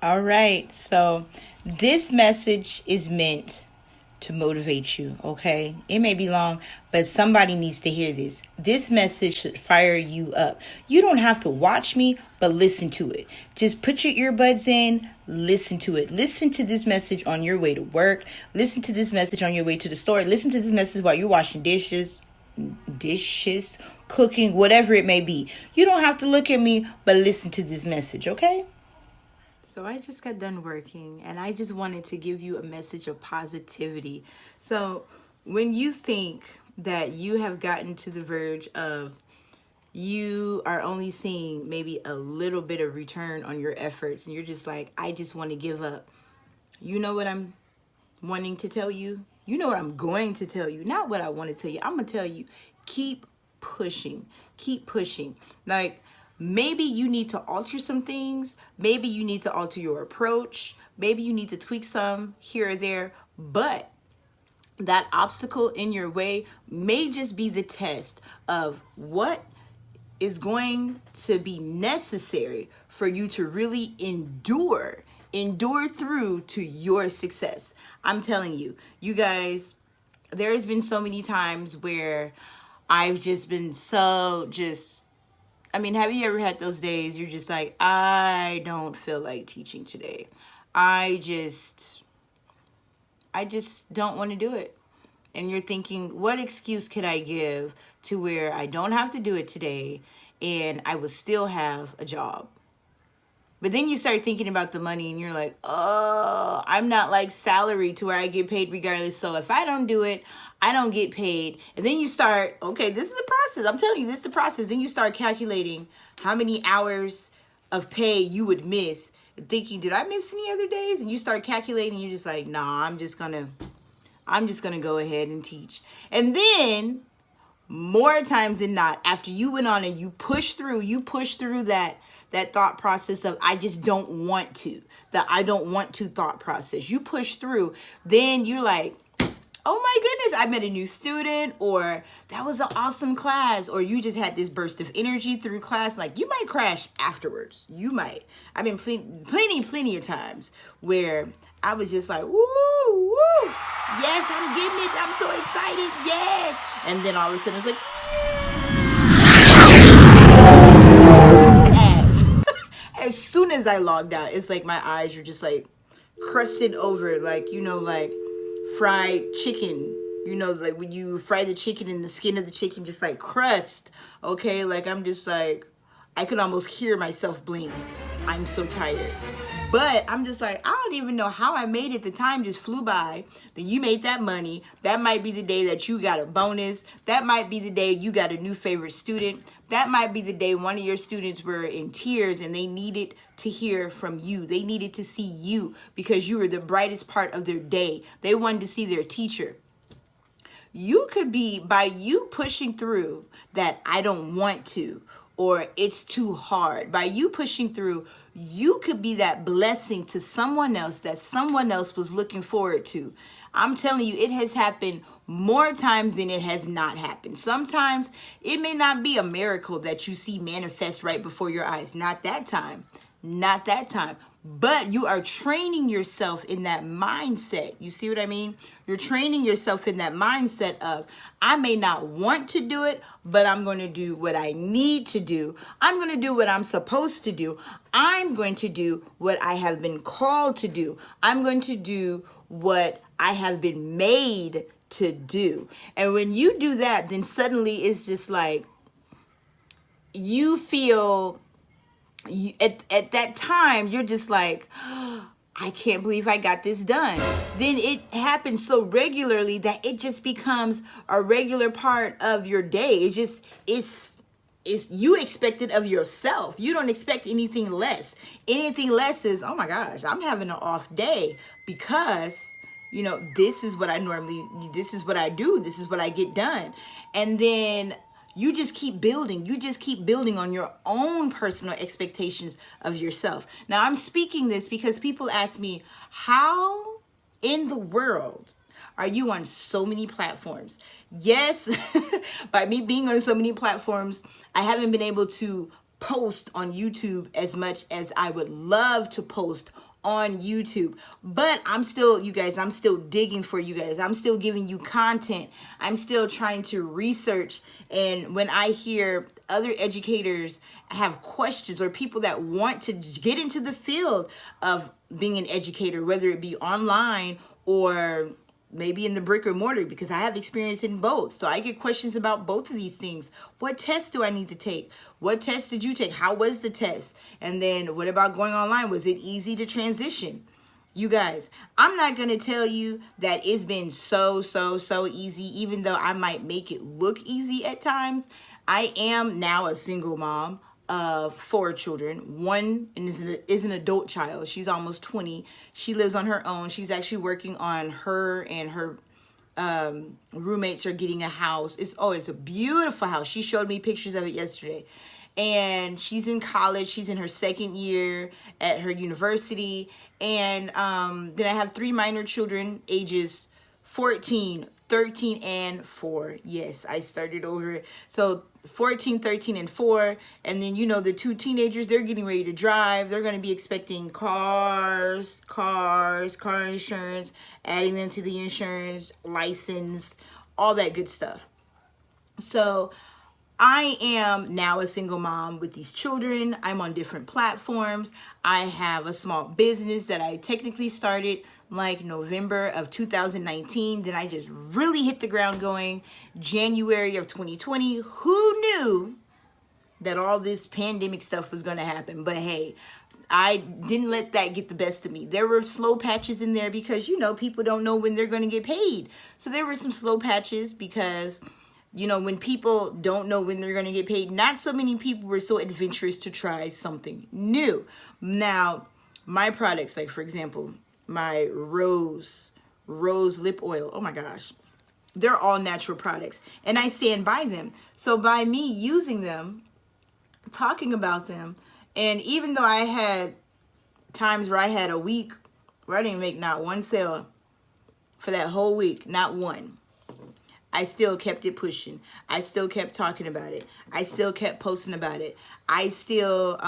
All right. So this message is meant to motivate you, okay? It may be long, but somebody needs to hear this. This message should fire you up. You don't have to watch me, but listen to it. Just put your earbuds in, listen to it. Listen to this message on your way to work. Listen to this message on your way to the store. Listen to this message while you're washing dishes, cooking, whatever it may be. You don't have to look at me, but listen to this message, okay? So I just got done working and I just wanted to give you a message of positivity. So when you think that you have gotten to the verge of you are only seeing maybe a little bit of return on your efforts and you're just like, I just want to give up. You know what I'm wanting to tell you? You know what I'm going to tell you? Not what I want to tell you. I'm going to tell you, keep pushing. Keep pushing. Like, maybe you need to alter some things. Maybe you need to alter your approach. Maybe you need to tweak some here or there. But that obstacle in your way may just be the test of what is going to be necessary for you to really endure through to your success. I'm telling you, you guys, there's been so many times where I've just been so just, I mean, have you ever had those days you're just like, I don't feel like teaching today. I just don't want to do it. And you're thinking, what excuse could I give to where I don't have to do it today and I will still have a job? But then you start thinking about the money and you're like, oh, I'm not like salary to where I get paid regardless. So if I don't do it, I don't get paid. And then you start, okay, this is the process. I'm telling you, this is the process. Then you start calculating how many hours of pay you would miss and thinking, did I miss any other days? And you start calculating, you're just like, nah, I'm just gonna go ahead and teach. And then more times than not, after you went on and you push through that thought process of I just don't want to, the I don't want to thought process. You push through, then you're like, oh my goodness, I met a new student, or that was an awesome class, or you just had this burst of energy through class. Like, you might crash afterwards. You might. I've been plenty of times where I was just like, woo, woo, yes, I'm getting it. I'm so excited. Yes. And then all of a sudden it's like, as soon as I logged out, it's like my eyes are just like crusted over, like, like fried chicken. Like when you fry the chicken and the skin of the chicken just like crust. Okay, like I'm just like, I can almost hear myself blink. I'm so tired. But I'm just like, I don't even know how I made it. The time just flew by. Then you made that money. That might be the day that you got a bonus. That might be the day you got a new favorite student. That might be the day one of your students were in tears and they needed to hear from you. They needed to see you because you were the brightest part of their day. They wanted to see their teacher. You could be, by you pushing through that I don't want to, or it's too hard, by you pushing through, you could be that blessing to someone else that someone else was looking forward to. I'm telling you, it has happened more times than it has not happened. Sometimes it may not be a miracle that you see manifest right before your eyes. Not that time. Not that time. But you are training yourself in that mindset. You see what I mean? You're training yourself in that mindset of, I may not want to do it, but I'm going to do what I need to do. I'm going to do what I'm supposed to do. I'm going to do what I have been called to do. I'm going to do what I have been made to do. And when you do that, then suddenly it's just like you feel at that time, you're just like, I can't believe I got this done. Then it happens so regularly that it just becomes a regular part of your day. It's you expect it of yourself. You don't expect anything less. Anything less is, oh my gosh, I'm having an off day because, this is what I do. This is what I get done. And then you just keep building. You just keep building on your own personal expectations of yourself. Now, I'm speaking this because people ask me, how in the world are you on so many platforms? Yes, by me being on so many platforms, I haven't been able to post on YouTube as much as I would love to post on YouTube. But I'm still, you guys, I'm still digging for you guys. I'm still giving you content. I'm still trying to research. And when I hear other educators have questions, or people that want to get into the field of being an educator, whether it be online or maybe in the brick or mortar, because I have experience in both. So I get questions about both of these things. What test do I need to take? What test did you take? How was the test? And then what about going online? Was it easy to transition? You guys, I'm not going to tell you that it's been so easy, even though I might make it look easy at times. I am now a single mom of 4 children. One is an adult child. She's almost 20. She lives on her own. She's actually working on her, and her roommates are getting a house. It's a beautiful house. She showed me pictures of it yesterday. And she's in college. She's in her 2nd year at her university. And then I have 3 minor children, ages 14, 13, and 4. Yes, I started over. So 14, 13, and 4. And then, the 2 teenagers, they're getting ready to drive. They're going to be expecting car insurance, adding them to the insurance, license, all that good stuff. So I am now a single mom with these children. I'm on different platforms. I have a small business that I technically started like November of 2019. Then I just really hit the ground going January of 2020. Who knew that all this pandemic stuff was going to happen? But hey, I didn't let that get the best of me. There were slow patches in there because, people don't know when they're going to get paid. So there were some slow patches because, when people don't know when they're going to get paid, not so many people were so adventurous to try something new. Now, my products, like for example, my rose lip oil, oh my gosh, they're all natural products and I stand by them. So by me using them, talking about them, and even though I had times where I had a week where I didn't make not one sale for that whole week, not one, I still kept it pushing. I still kept talking about it. I still kept posting about it. I still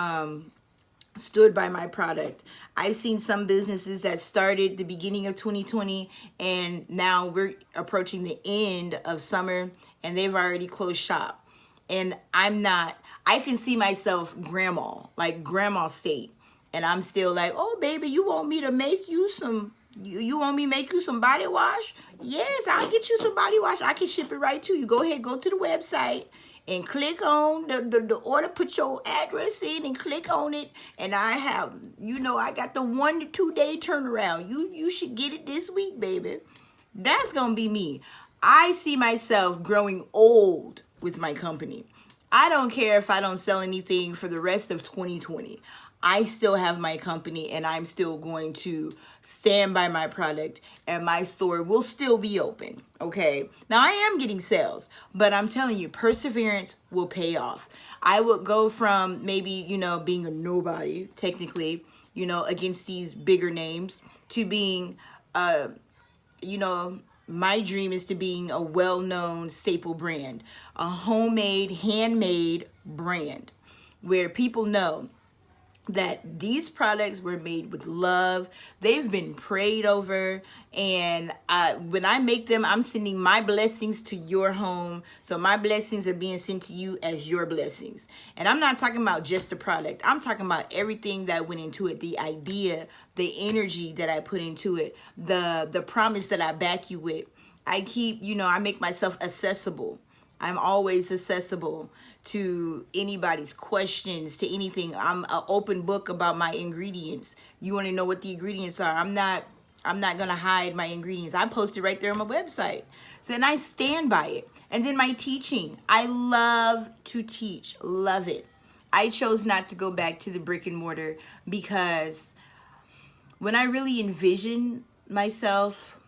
stood by my product. I've seen some businesses that started the beginning of 2020 and now we're approaching the end of summer and they've already closed shop. And I can see myself grandma state. And I'm still like, oh baby, you want me to make you some, you want me to make you some body wash? Yes, I'll get you some body wash. I can ship it right to you. Go ahead, go to the website and click on the order, put your address in and click on it. And I have, I got the 1 to 2 day turnaround. You should get it this week, baby. That's going to be me. I see myself growing old with my company. I don't care if I don't sell anything for the rest of 2020. I still have my company and I'm still going to stand by my product and my store will still be open. Okay. Now I am getting sales, but I'm telling you, perseverance will pay off. I would go from maybe, being a nobody technically, against these bigger names to being, my dream is to being a well-known staple brand, a homemade, handmade brand where people know that these products were made with love. They've been prayed over. And when I make them, I'm sending my blessings to your home. So my blessings are being sent to you as your blessings. And I'm not talking about just the product. I'm talking about everything that went into it. The idea, the energy that I put into it, the promise that I back you with. I keep, I make myself accessible. I'm always accessible to anybody's questions, to anything. I'm an open book about my ingredients. You want to know what the ingredients are? I'm not going to hide my ingredients. I post it right there on my website. So then I stand by it. And then my teaching. I love to teach. Love it. I chose not to go back to the brick and mortar because when I really envision myself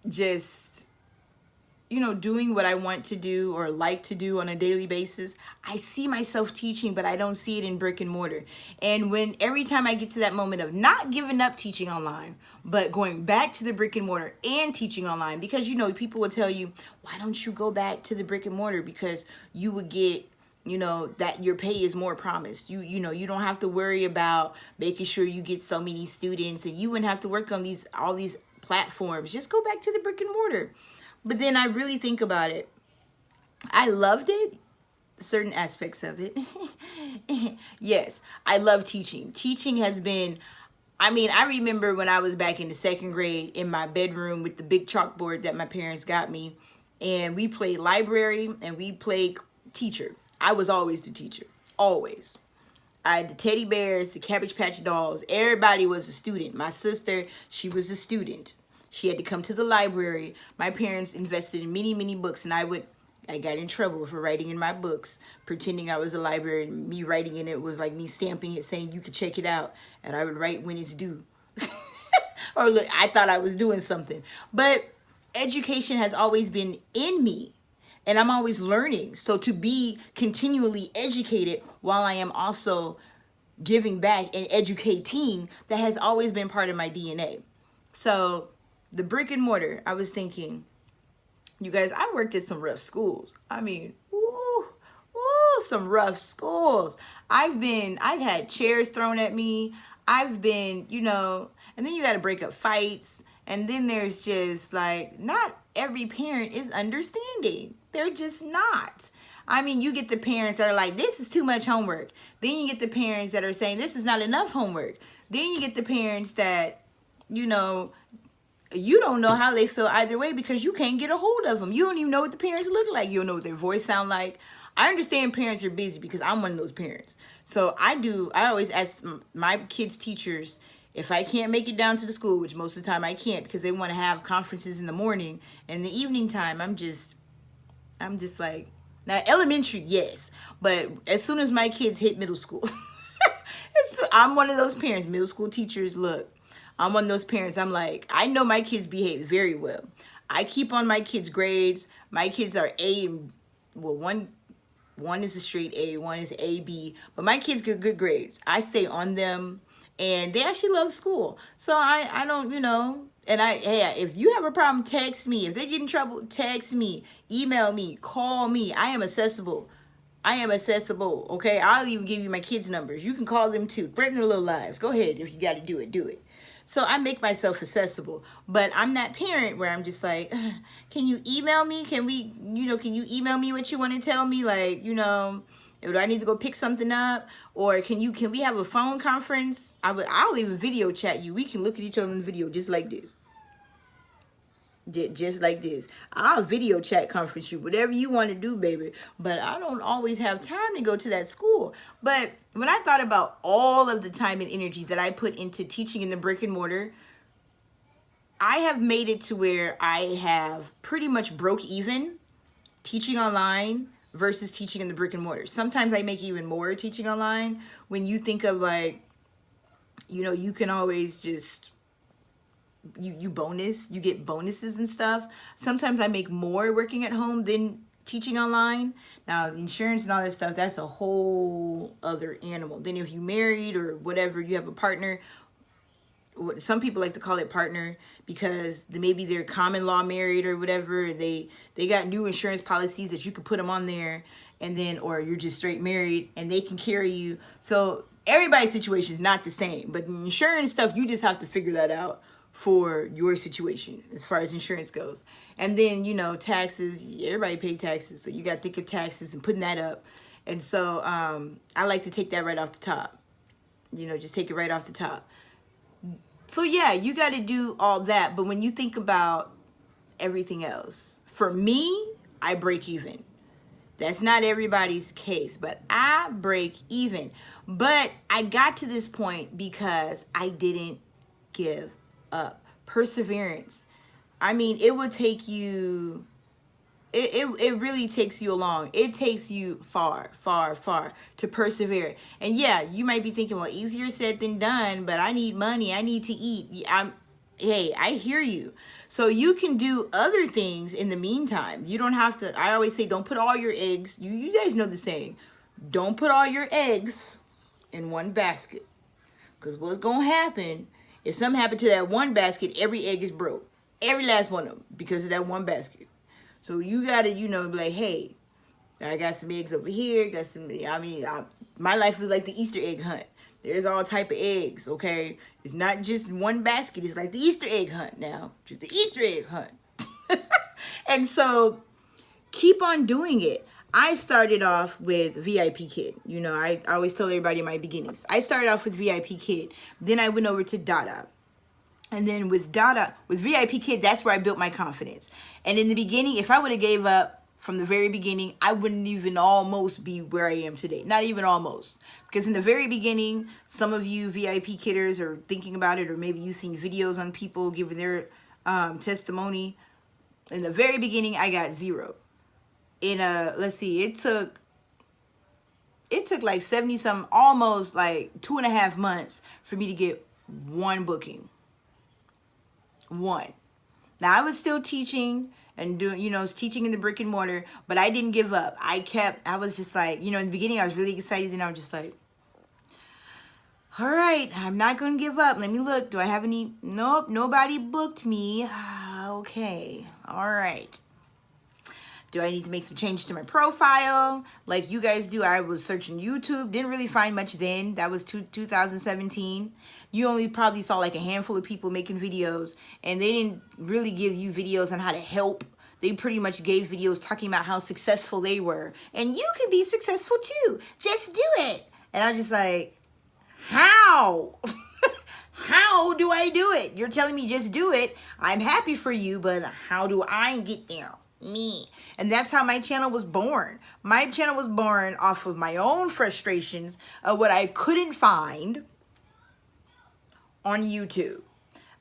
just doing what I want to do or like to do on a daily basis, I see myself teaching, but I don't see it in brick and mortar. And every time I get to that moment of not giving up teaching online, but going back to the brick and mortar and teaching online, because, people will tell you, why don't you go back to the brick and mortar? Because you would get, that your pay is more promised. You know, you don't have to worry about making sure you get so many students, and you wouldn't have to work on all these platforms. Just go back to the brick and mortar. But then I really think about it. I loved it, certain aspects of it. Yes, I love teaching. Teaching has been, I remember when I was back in the second grade in my bedroom with the big chalkboard that my parents got me, and we played library and we played teacher. I was always the teacher, always. I had the teddy bears, the Cabbage Patch dolls. Everybody was a student. My sister, she was a student. She had to come to the library. My parents invested in many, many books, and I got in trouble for writing in my books, pretending I was a librarian. Me writing in it was like me stamping it, saying you could check it out, and I would write when it's due. Or look, I thought I was doing something. But education has always been in me, and I'm always learning. So to be continually educated while I am also giving back and educating, that has always been part of my DNA. So the brick and mortar, I was thinking, you guys, I worked at some rough schools. Some rough schools. I've had chairs thrown at me. I've been, and then you got to break up fights. And then there's just like, not every parent is understanding. They're just not. You get the parents that are like, this is too much homework. Then you get the parents that are saying, this is not enough homework. Then you get the parents that, you don't know how they feel either way because you can't get a hold of them. You don't even know what the parents look like. You don't know what their voice sound like. I understand parents are busy because I'm one of those parents. So I always ask my kids' teachers, if I can't make it down to the school, which most of the time I can't because they want to have conferences in the morning, and the evening time, I'm just like, now elementary, yes. But as soon as my kids hit middle school, I'm one of those parents, middle school teachers, look, I'm one of those parents, I'm like, I know my kids behave very well. I keep on my kids' grades. My kids are A, and well, one is a straight A, one is A, B, but my kids get good grades. I stay on them, and they actually love school. So I don't, and hey, if you have a problem, text me. If they get in trouble, text me, email me, call me. I am accessible. Okay? I'll even give you my kids' numbers. You can call them too. Threaten their little lives. Go ahead. If you got to do it, do it. So I make myself accessible, but I'm that parent where I'm just like, can you email me? Can you email me what you want to tell me? Like, do I need to go pick something up? Or can we have a phone conference? I'll even video chat you. We can look at each other in the video just like this. Just like this. I'll video chat conference you, whatever you want to do, baby. But I don't always have time to go to that school. But when I thought about all of the time and energy that I put into teaching in the brick and mortar, I have made it to where I have pretty much broke even teaching online versus teaching in the brick and mortar. Sometimes I make even more teaching online. When you think of like, you can always just... You get bonuses and stuff. Sometimes I make more working at home than teaching online. Now, insurance and all that stuff, that's a whole other animal. Then if you married or whatever, you have a partner. Some people like to call it partner because maybe they're common law married or whatever. They got new insurance policies that you could put them on there, and then, or you're just straight married and they can carry you. So everybody's situation is not the same, but insurance stuff, you just have to figure that out for your situation as far as insurance goes. And then, taxes, everybody pay taxes. So you got to think of taxes and putting that up. And so I like to take that right off the top, just take it right off the top. So yeah, you got to do all that. But when you think about everything else, for me, I break even. That's not everybody's case, but I break even. But I got to this point because I didn't give up. Perseverance. It would take you, it really takes you along. It takes you far, far, far to persevere. And yeah, you might be thinking, well, easier said than done, but I need money. I need to eat. Hey, I hear you. So you can do other things in the meantime. You don't have to, I always say, don't put all your eggs, you guys know the saying, don't put all your eggs in one basket. Because what's going to happen, if something happened to that one basket, every egg is broke. Every last one of them because of that one basket. So you got to, be like, hey, I got some eggs over here. Got some. My life was like the Easter egg hunt. There's all type of eggs. Okay, it's not just one basket. It's like the Easter egg hunt now. Just the Easter egg hunt. And so keep on doing it. I started off with VIP Kid. You know, I always tell everybody in my beginnings. I started off with VIP Kid. Then I went over to Dada. And then with VIP Kid, that's where I built my confidence. And in the beginning, if I would have gave up from the very beginning, I wouldn't even almost be where I am today. Not even almost. Because in the very beginning, some of you VIP Kidders are thinking about it, or maybe you've seen videos on people giving their testimony. In the very beginning, I got 0. Let's see, it took like 70 something, almost like 2.5 months for me to get 1 booking. 1. Now I was still teaching and doing, you know, teaching in the brick and mortar, but I didn't give up. I was just like, you know, in the beginning I was really excited, and I was just like, all right, I'm not going to give up. Let me look. Do I have any? Nope, nobody booked me. Okay, all right. Do I need to make some changes to my profile? Like you guys do. I was searching YouTube. Didn't really find much then. That was 2017. You only probably saw like a handful of people making videos. And they didn't really give you videos on how to help. They pretty much gave videos talking about how successful they were. And you can be successful too. Just do it. And I'm just like, how? How do I do it? You're telling me just do it. I'm happy for you, but how do I get there? Me. And that's how my channel was born. My channel was born off of my own frustrations of what I couldn't find on YouTube.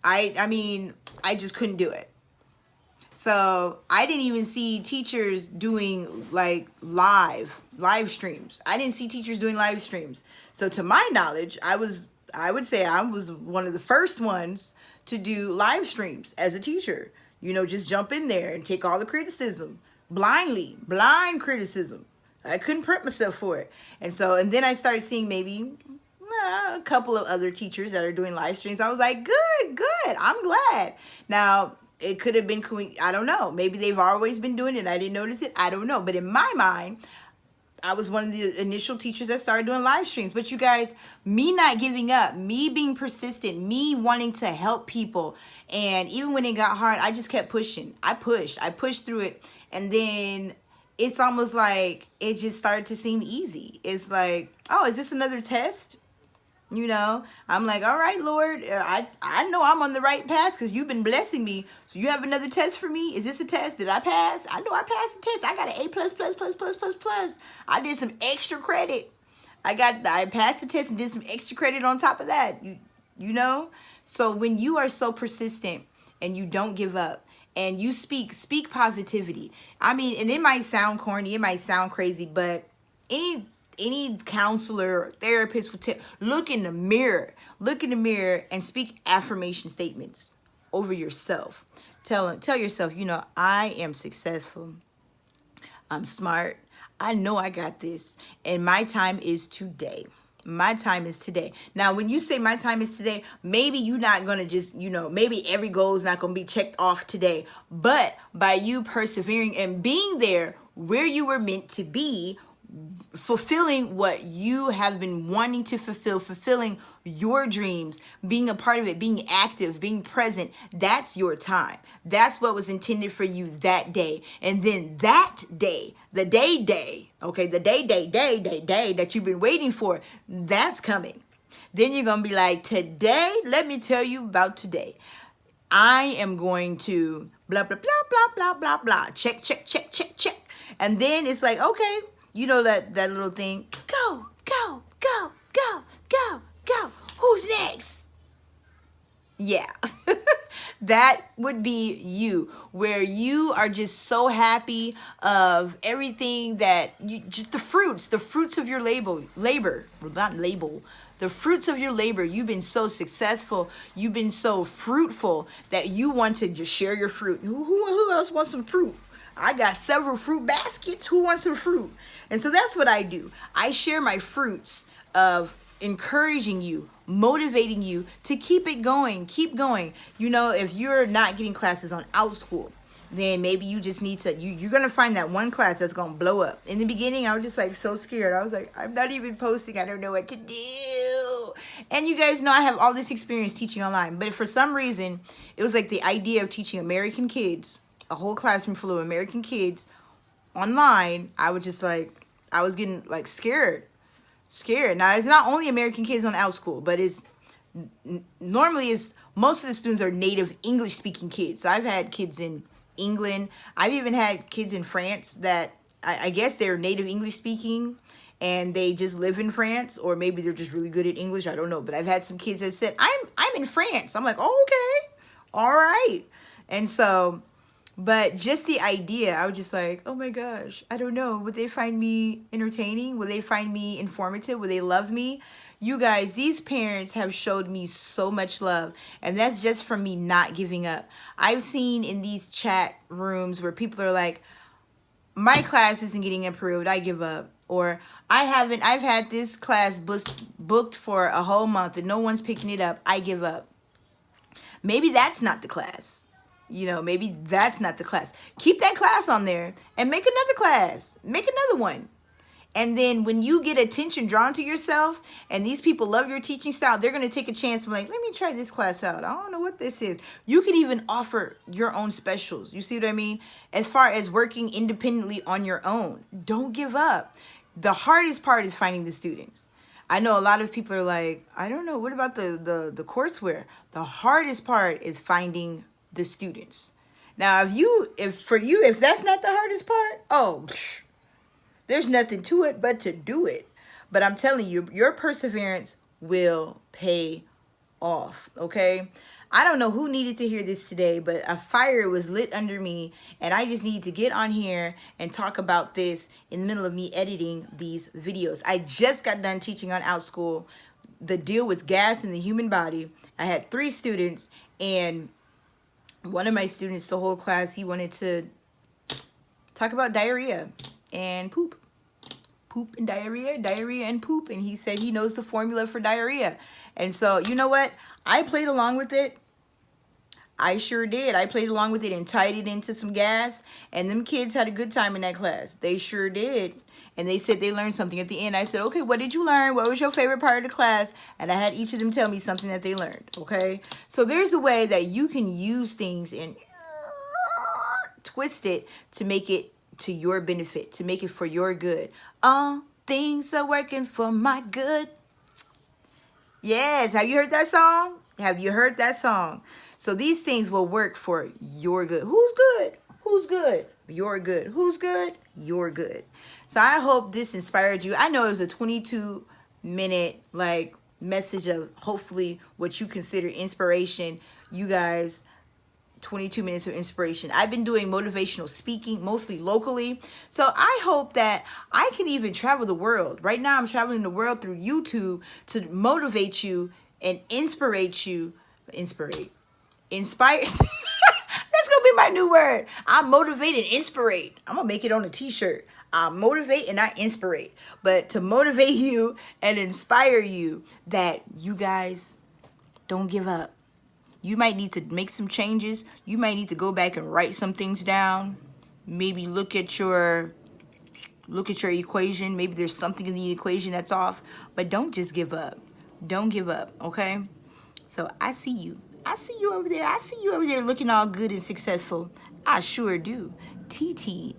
I mean, I just couldn't do it. So I didn't even see teachers doing like live streams. I didn't see teachers doing live streams. So to my knowledge, I would say I was one of the first ones to do live streams as a teacher. You know, just jump in there and take all the criticism blindly, blind criticism. I couldn't prep myself for it. And then I started seeing maybe a couple of other teachers that are doing live streams. I was like, good. I'm glad. Now, it could have been, I don't know. Maybe they've always been doing it and I didn't notice it. I don't know. But in my mind, I was one of the initial teachers that started doing live streams. But you guys, me not giving up, me being persistent, me wanting to help people. And even when it got hard, I just kept pushing. I pushed through it. And then it's almost like it just started to seem easy. It's like, oh, is this another test? You know, I'm like, all right, Lord, I know I'm on the right path because you've been blessing me. So you have another test for me? Is this a test? Did I pass? I know I passed the test. I got an A++++++. I did some extra credit. I passed the test and did some extra credit on top of that. You know? So when you are so persistent and you don't give up and you speak positivity. I mean, and it might sound corny, it might sound crazy, but any counselor or therapist will tell, look in the mirror and speak affirmation statements over yourself. Tell yourself, you know, I am successful. I'm smart. I know I got this. And my time is today. My time is today. Now, when you say my time is today, maybe you're not going to just, you know, maybe every goal is not going to be checked off today. But by you persevering and being there where you were meant to be, fulfilling what you have been wanting to fulfilling your dreams, being a part of it, being active, being present, that's your time. That's what was intended for you that day. And then that day, the day, okay, the day that you've been waiting for, that's coming. Then you're going to be like, today, let me tell you about today. I am going to blah, blah, blah, blah, blah, blah, blah. Check. And then it's like, okay, you know that little thing, go. Who's next? Yeah, that would be you, where you are just so happy of everything that you, just the fruits of your the fruits of your labor. You've been so successful. You've been so fruitful that you want to just share your fruit. Who else wants some fruit? I got several fruit baskets. Who wants some fruit? And so that's what I do. I share my fruits of encouraging you, motivating you to keep it going, keep going. You know, if you're not getting classes on OutSchool, then maybe you just need to, you're going to find that one class that's going to blow up. In the beginning, I was just like so scared. I was like, I'm not even posting. I don't know what to do. And you guys know I have all this experience teaching online. But for some reason, it was like the idea of teaching American kids, a whole classroom full of American kids online. I was just like, I was getting like scared. Now, it's not only American kids on OutSchool, but it's normally is most of the students are native English speaking kids. So I've had kids in England. I've even had kids in France that I guess they're native English speaking and they just live in France, or maybe they're just really good at English. I don't know. But I've had some kids that said, I'm in France. I'm like, oh, okay. All right. And so, but just the idea, I was just like, oh my gosh, I don't know. Would they find me entertaining? Would they find me informative? Would they love me? You guys, these parents have showed me so much love, and that's just from me not giving up. I've seen in these chat rooms where people are like, my class isn't getting improved, I give up. Or I've had this class booked for a whole month and no one's picking it up, I give up. Maybe that's not the class. You know, maybe that's not the class. Keep that class on there and make another class. Make another one. And then when you get attention drawn to yourself and these people love your teaching style, they're going to take a chance and be like, let me try this class out. I don't know what this is. You can even offer your own specials. You see what I mean? As far as working independently on your own, don't give up. The hardest part is finding the students. I know a lot of people are like, I don't know, what about the courseware? The hardest part is finding the students. Now, if that's not the hardest part, oh, there's nothing to it but to do it. But I'm telling you, your perseverance will pay off, okay? I don't know who needed to hear this today, but a fire was lit under me, and I just need to get on here and talk about this in the middle of me editing these videos. I just got done teaching on OutSchool, the deal with gas in the human body. I had 3 students, and one of my students, the whole class, he wanted to talk about diarrhea and poop and diarrhea and poop, and he said he knows the formula for diarrhea. And so, you know what, I played along with it. I sure did. I played along with it and tied it into some gas, and them kids had a good time in that class. They sure did. And they said they learned something at the end. I said, okay, what did you learn? What was your favorite part of the class? And I had each of them tell me something that they learned, okay? So there's a way that you can use things and twist it to make it to your benefit, to make it for your good. All things are working for my good. Yes, have you heard that song? Have you heard that song? So these things will work for your good. Who's good? Who's good? You're good. Who's good? You're good. So I hope this inspired you. I know it was a 22-minute like message of hopefully what you consider inspiration. You guys, 22 minutes of inspiration. I've been doing motivational speaking mostly locally. So I hope that I can even travel the world. Right now I'm traveling the world through YouTube to motivate you and inspire. Inspire. That's gonna be my new word. I motivate and inspirate. I'm gonna make it on a t-shirt. I motivate and I inspirate. But to motivate you and inspire you that you guys don't give up. You might need to make some changes. You might need to go back and write some things down. Maybe look at your equation. Maybe there's something in the equation that's off. But don't just give up. Don't give up, okay? So I see you. I see you over there. I see you over there looking all good and successful. I sure do. TTFN.